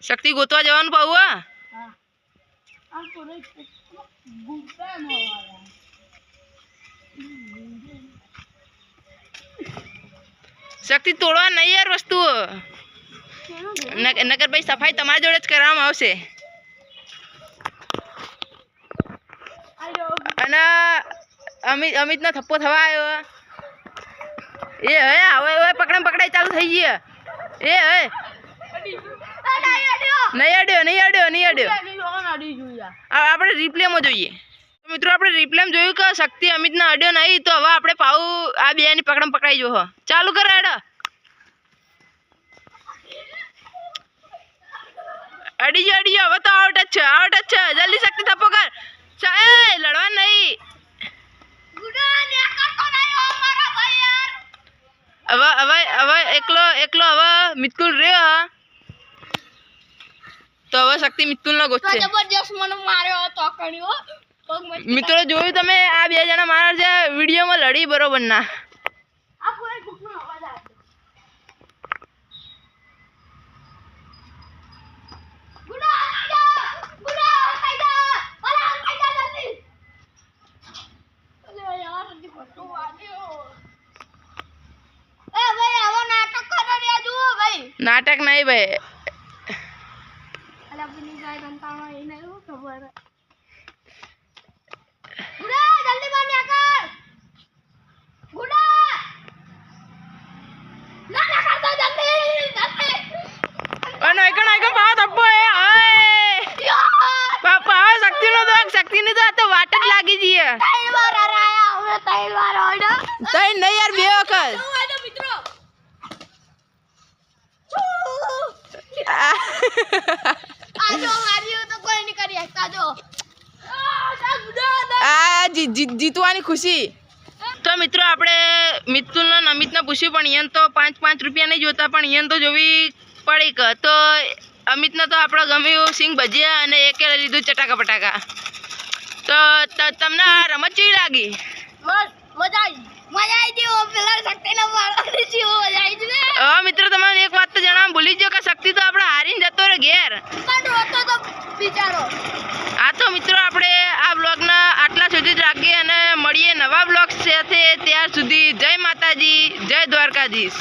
શક્તિ ગોતવા જવાનું પાવું હા શક્તિ તોડવા નહીં યાર વસ્તુઓ નકર ભાઈ સફાઈ તમારી જોડે જ કરવામાં આવશે અને અમિતનો થપ્પો થવા આવ્યો એ હવે પકડાઈ ચાલુ થઈ ગયા એ હવે નહીં અડ્યો આપણે રિપ્લેમાં જોઈએ મિત્રો આપણે રિપ્લેમાં જોયું કે શક્તિ અમિતને અડ્યો નહીં તો હવે આપણે પાવું આ બેની પકડાઈ જો ચાલુ કરે એડા અડી ગયો હવે તો આઉટ જ છે જલ્દી શક્તિ થપ્પો કર લડવા નહીં હવે એકલો હવે મિતુલ રહ્યો તો હવે શક્તિ મિતુલ નો ગોત છે જબરજસ્ત મને માર્યો તો કણ્યો મિત્રો જોયું તમે આ બે જણા મારા છે વિડીયોમાં લડી બરોબર ના આ કોઈ ભૂખનો અવાજ આવે નહીં. નાટક નહીં ભાઈ. અલા વિનીભાઈ કંટાળો એને શું ખબર. ગુડા જલ્દી બહાર નીકળ. ગુડા ના ના કરતો જલ્દી જલ્દી. અને આઈકન પાવત અબ્બો એ આય પાપા શક્તિનો તો વાટ જ લાગી જઈએ. ત્રણ વાર હરાયા હવે ત્રણ વાર હોય તઈ નહીં યાર, બે વખત. મિત્રો આજો માર્યું તો કોઈ નહીં કરી શકતા જો. આ જીતવાની ખુશી. તો મિત્રો આપણે મિતુલને અમિતને પૂછ્યું, પણ ઈયન તો 5 રૂપિયા નહીં જોતા, પણ ઈયન તો જોવી પડી કે. તો અમિતને તો આપણે ગમ્યું સિંગ ભજીયા અને એકે લીધું ચટાકા પટાકા. તો તમને આ રમત કેવી લાગી? મજા આવી ગયો. પેલા શક્તિના વાળાની જેવો મજા આવી ગઈ ને. હવે મિત્રો તમને એક વાત તો જણાવવાનું ભૂલી ગયો કે શક્તિ તો આપણે હારીને જતો રહે ઘેર. પણ રોતો તો બિચારો. આ તો મિત્રો આપણે આ બ્લોગને આટલા સુધી જ રાખીએ અને મળીએ નવા બ્લોગ સાથે. ત્યાર સુધી જય માતાજી, જય દ્વારકાધીશ.